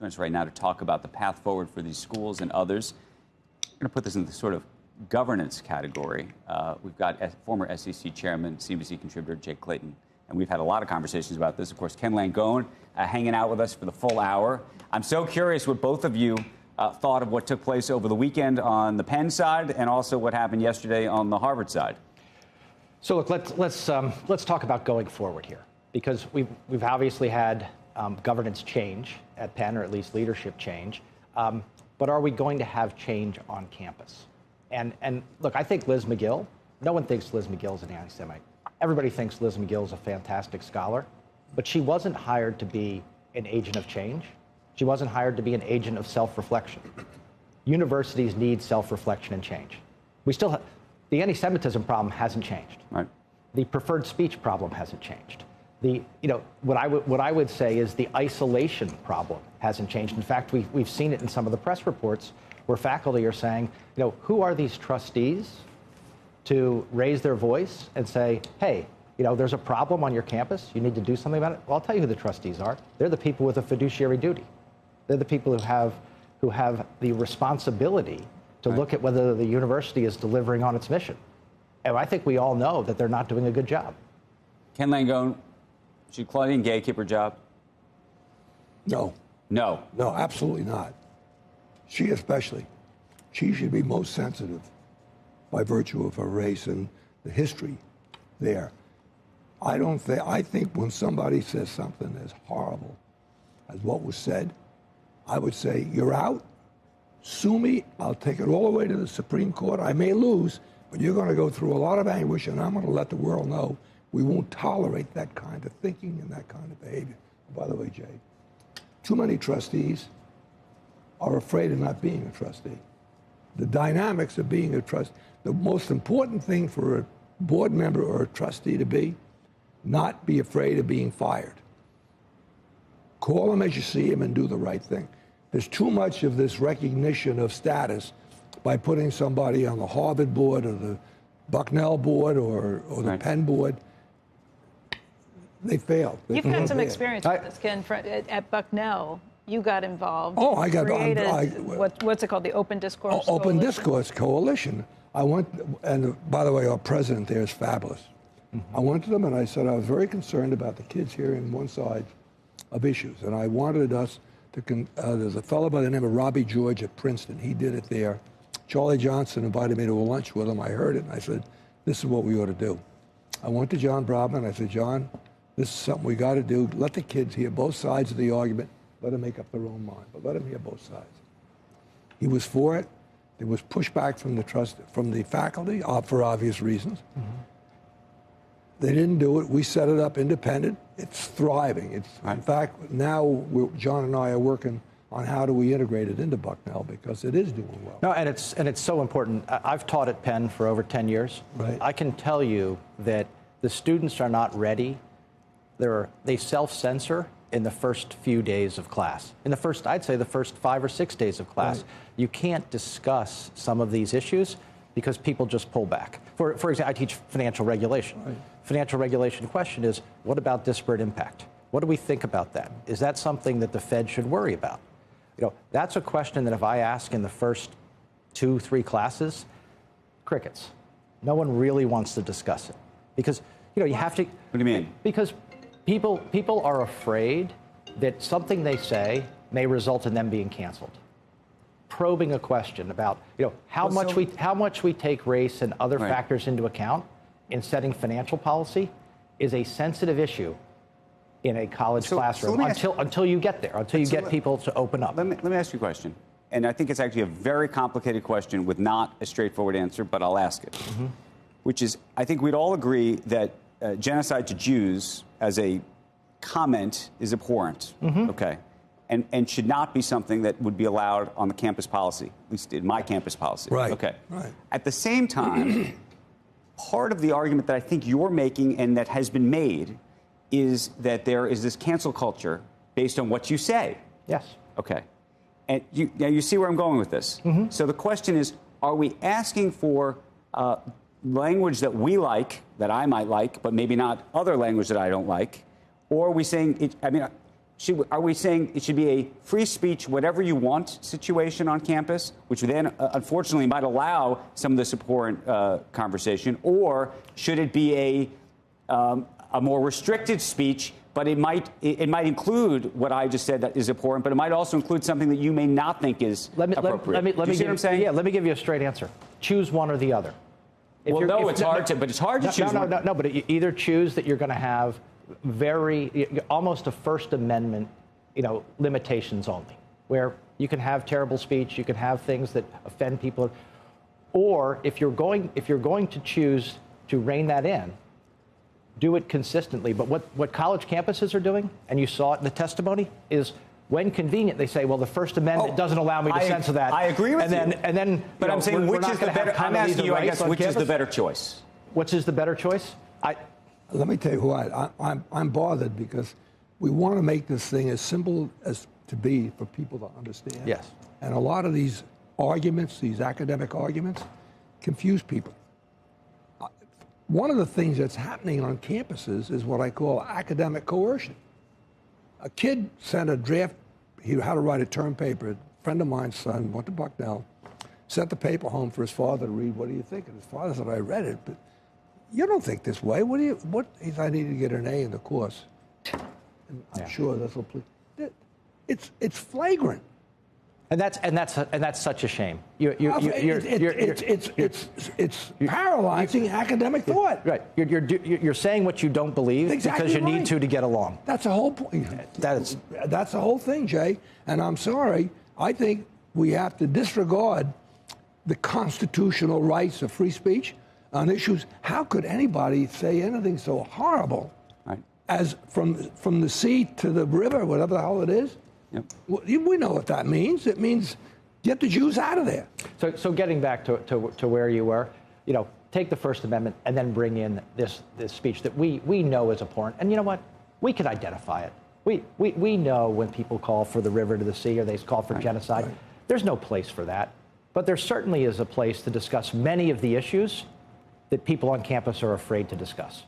joins us right now to talk about the path forward for these schools and others. I'm going to put this in the sort of governance category. We've got former SEC Chairman, CNBC contributor Jay Clayton, and we've had a lot of conversations about this. Of course, Ken Langone hanging out with us for the full hour. I'm so curious what both of you thought of what took place over the weekend on the Penn side and also what happened yesterday on the Harvard side. So look, let's talk about going forward here, because we've obviously had governance change at Penn, or at least leadership change. But are we going to have change on campus? And look, I think Liz Magill, no one thinks Liz Magill is an anti-Semite. Everybody thinks Liz Magill is a fantastic scholar, but she wasn't hired to be an agent of change. She wasn't hired to be an agent of self-reflection. Universities need self-reflection and change. We still have, the anti-Semitism problem hasn't changed. Right. The preferred speech problem hasn't changed. What I would say is the isolation problem hasn't changed. In fact, we've seen it in some of the press reports where faculty are saying, who are these trustees to raise their voice and say, hey, there's a problem on your campus, you need to do something about it? Well, I'll tell you who the trustees are. They're the people with a fiduciary duty. They're the people who have the responsibility to look at whether the university is delivering on its mission. And I think we all know that they're not doing a good job. Ken Langone, should Claudine Gay keep her job? No. No. No, absolutely not. She especially. She should be most sensitive by virtue of her race and the history there. I think when somebody says something as horrible as what was said, I would say, you're out, sue me, I'll take it all the way to the Supreme Court. I may lose, but you're going to go through a lot of anguish, and I'm going to let the world know we won't tolerate that kind of thinking and that kind of behavior. By the way, Jay, too many trustees are afraid of not being a trustee. The dynamics of being a trustee, the most important thing for a board member or a trustee to be, not be afraid of being fired. Call them as you see them and do the right thing. There's too much of this recognition of status by putting somebody on the Harvard board or the Bucknell board or the Penn board. They failed. You've had some experience with this, Ken. At Bucknell, you got involved. Oh, I got what's it called? The Open Discourse Open Discourse Coalition. I went, and by the way, our president there is fabulous. Mm-hmm. I went to them and I said I was very concerned about the kids hearing one side of issues, and I wanted us to. There's a fellow by the name of Robbie George at Princeton. He did it there. Charlie Johnson invited me to a lunch with him. I heard it and I said, "This is what we ought to do." I went to John Brobman. I said, "John, this is something we got to do. Let the kids hear both sides of the argument. Let them make up their own mind, but let them hear both sides." He was for it. There was pushback from the faculty for obvious reasons. Mm-hmm. They didn't do it. We set it up independent. It's thriving. In fact, now John and I are working on how do we integrate it into Bucknell, because it is doing well. No, and it's so important. I've taught at Penn for over 10 years. Right. I can tell you that the students are not ready. They self-censor in the first few days of class. I'd say the first 5 or 6 days of class. Right. You can't discuss some of these issues because people just pull back. For example, I teach financial regulation. Right. Financial regulation question is, what about disparate impact? What do we think about that? Is that something that the Fed should worry about? That's a question that if I ask in the first 2-3 classes, crickets. No one really wants to discuss it. Because, you have to... What do you mean? Because people are afraid that something they say may result in them being canceled. Probing a question about, how much we take race and other factors into account in setting financial policy is a sensitive issue in a college classroom until you get there, until you get people to open up. Let me ask you a question. And I think it's actually a very complicated question with not a straightforward answer, but I'll ask it. Mm-hmm. Which is, I think we'd all agree that genocide to Jews as a comment is abhorrent, okay, and should not be something that would be allowed on the campus policy, at least in my campus policy. Right. Okay. Right. At the same time, part of the argument that I think you're making and that has been made is that there is this cancel culture based on what you say. Yes. Okay. And now you see where I'm going with this. Mm-hmm. So the question is, are we asking for language that we like, that I might like, but maybe not other language that I don't like? Or are we saying, Are we saying it should be a free speech, whatever you want situation on campus, which then unfortunately might allow some of this abhorrent conversation, or should it be a more restricted speech? But it might include what I just said that is abhorrent, but it might also include something that you may not think is appropriate. Let me see what I'm saying? Yeah, let me give you a straight answer. Choose one or the other. It's hard to choose. No, but you either choose that you're going to have almost a First Amendment, limitations only, where you can have terrible speech, you can have things that offend people, or if you're going to choose to rein that in, do it consistently. But what college campuses are doing, and you saw it in the testimony, is when convenient, they say, well, the First Amendment doesn't allow me to censor that. I agree with you. But I'm saying, which is the better? I'm asking you, I guess, which is the better choice? Which is the better choice? Let me tell you why. I'm bothered because we want to make this thing as simple as to be for people to understand. Yes. And a lot of these arguments, these academic arguments, confuse people. One of the things that's happening on campuses is what I call academic coercion. A kid sent a draft, he had to write a term paper. A friend of mine's son went to Bucknell, sent the paper home for his father to read. What do you think? And his father said, I read it, but you don't think this way. He said, I need to get an A in the course. And I'm sure this will please. It's flagrant. And that's such a shame. It's paralyzing academic thought. Right. You're saying what you don't believe because you need to get along. That's the whole point. That's the whole thing, Jay. And I'm sorry. I think we have to disregard the constitutional rights of free speech on issues. How could anybody say anything so horrible as from the sea to the river, whatever the hell it is? Yep. We know what that means. It means get the Jews out of there. So getting back to where you were, take the First Amendment and then bring in this speech that we know is abhorrent. And you know what? We can identify it. We know when people call for the river to the sea or they call for genocide. Right. There's no place for that. But there certainly is a place to discuss many of the issues that people on campus are afraid to discuss.